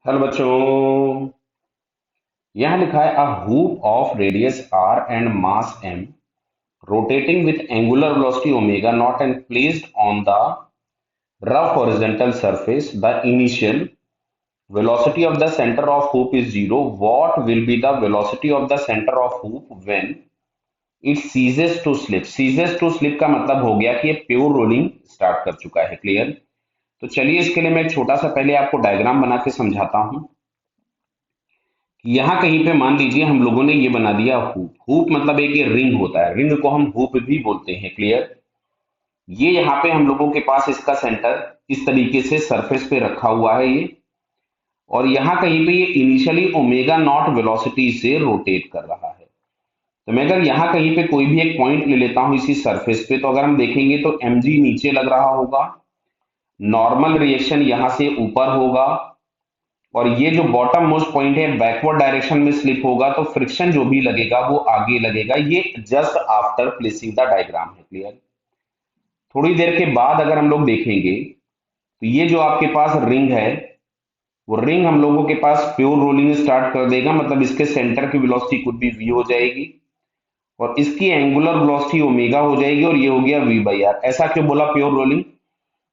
Hello बच्चों। यहाँ लिखा है a hoop of radius r and mass m rotating with angular velocity omega naught and placed on the rough horizontal surface. The initial velocity of the center of hoop is zero. What will be the velocity of the center of hoop when it ceases to slip? Ceases to slip का मतलब हो गया कि ये pure rolling start कर चुका है। Clear? तो चलिए इसके लिए मैं एक छोटा सा पहले आपको डायग्राम बना के समझाता हूँ। यहाँ कहीं पे मान लीजिए हम लोगों ने ये बना दिया हुप। हुप मतलब एक ये रिंग होता है, रिंग को हम हुप भी बोलते हैं। क्लियर? ये यहाँ पे हम लोगों के पास इसका सेंटर इस तरीके से सरफेस पे रखा हुआ है ये, और यहाँ कहीं पे ये इनिशियली ओमेगा नॉट वेलोसिटी से रोटेट कर रहा है। तो मैं अगर यहाँ कहीं पे कोई भी एक पॉइंट ले लेता हूँ इसी सरफेस पे, तो अगर हम देखेंगे तो mg नीचे लग रहा होगा, नॉर्मल रिएक्शन यहाँ से ऊपर होगा, और ये जो बॉटम मोस्ट पॉइंट है बैकवर्ड डायरेक्शन में स्लिप होगा, तो फ्रिक्शन जो भी लगेगा वो आगे लगेगा। ये just after placing the diagram है। क्लियर? थोड़ी देर के बाद अगर हम लोग देखेंगे तो ये जो आपके पास रिंग है, वो रिंग हम लोगों के पास प्योर रोलिंग स्टार्ट कर देगा, मतलब इसके सेंटर की वेलोसिटी कुछ भी v हो जाएगी और इसकी एंगुलर वेलोसिटी ओमेगा हो जाएगी, और ये हो गया v बाई आर। ऐसा क्यों बोला प्योर रोलिंग?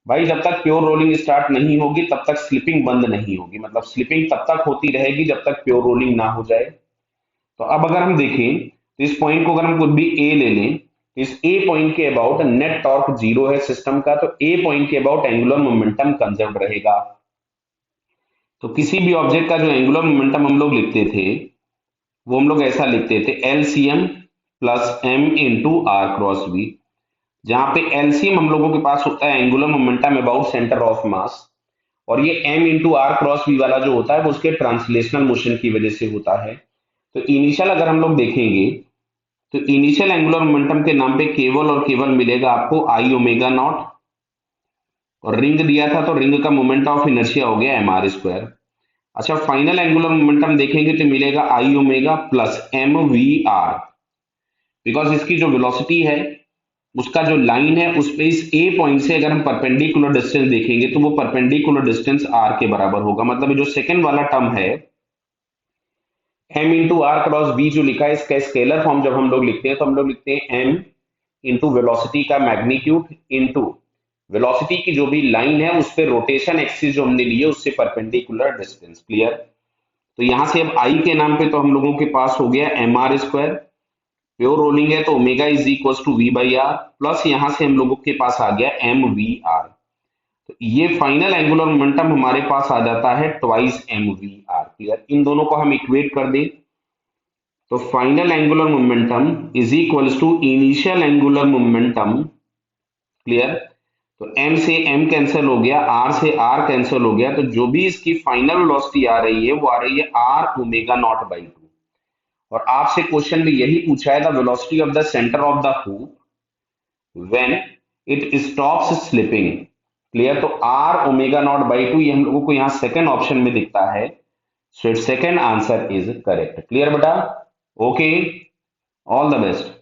भाई जब तक प्योर रोलिंग स्टार्ट नहीं होगी तब तक स्लिपिंग बंद नहीं होगी, मतलब स्लिपिंग तब तक होती रहेगी जब तक प्योर रोलिंग ना हो जाए। तो अब अगर हम देखें तो इस पॉइंट को अगर हम कुछ भी ए ले लें, तो इस ए पॉइंट के अबाउट नेट टॉर्क जीरो है सिस्टम का, तो ए पॉइंट के अबाउट एंगुलर मोमेंटम कंजर्व रहेगा। तो किसी भी ऑब्जेक्ट का जो एंगुलर मोमेंटम हम लोग लिखते थे वो हम लोग ऐसा लिखते थे LCM plus M into R cross V, जहां पे एलसीएम हम लोगों के पास होता है angular momentum about centre of mass, और ये M into R cross V वाला जो होता है वो उसके ट्रांसलेशनल मोशन की वजह से होता है। तो इनिशियल अगर हम लोग देखेंगे तो इनिशियल एंगुलर मोमेंटम के नाम पे केवल और केवल मिलेगा आपको आई ओमेगा नॉट, और रिंग दिया था तो रिंग का मोमेंट ऑफ इनर्शिया हो गया एम आर स्क्वायर। अच्छा, फाइनल एंगुलर मोमेंटम देखेंगे तो मिलेगा I omega plus M V R, because इसकी जो वेलोसिटी है उसका जो लाइन है उस पे इस ए पॉइंट से अगर हम परपेंडिकुलर डिस्टेंस देखेंगे तो वो परपेंडिकुलर डिस्टेंस आर के बराबर होगा। मतलब ये जो सेकंड वाला टर्म है M into R cross B जो लिखा है, इसका स्केलर फॉर्म जब हम लोग लिखते हैं तो हम लोग लिखते हैं एम इंटू वेलोसिटी का मैग्नीट्यूड इंटू वेलोसिटी की जो भी लाइन है उस पे रोटेशन एक्सिस जो हमने लिए उससे परपेंडिकुलर डिस्टेंस। क्लियर? तो यहां से अब आई के नाम पे तो हम लोगों के पास हो गया M R square, pure rolling है तो omega is equal to V by R, plus यहां से हम लोगों के पास आ गया एम वी आर। तो ये फाइनल एंगुलर मोमेंटम हमारे पास आ जाता है twice M V R. Clear? इन दोनों को हम इक्वेट कर दें तो final angular momentum is equals to initial angular momentum. Clear? तो m से m कैंसिल हो गया, r से r कैंसिल हो गया, तो जो भी इसकी फाइनल वेलोसिटी आ रही है वो आ रही है r omega naught by two. और आपसे क्वेश्चन में यही पूछा है the velocity of the centre of the hoop when it stops slipping. Clear? तो r omega naught by two ये हम लोगों को यहाँ सेकंड ऑप्शन में दिखता है, so it second answer is correct. Clear बेटा? Okay, all the best.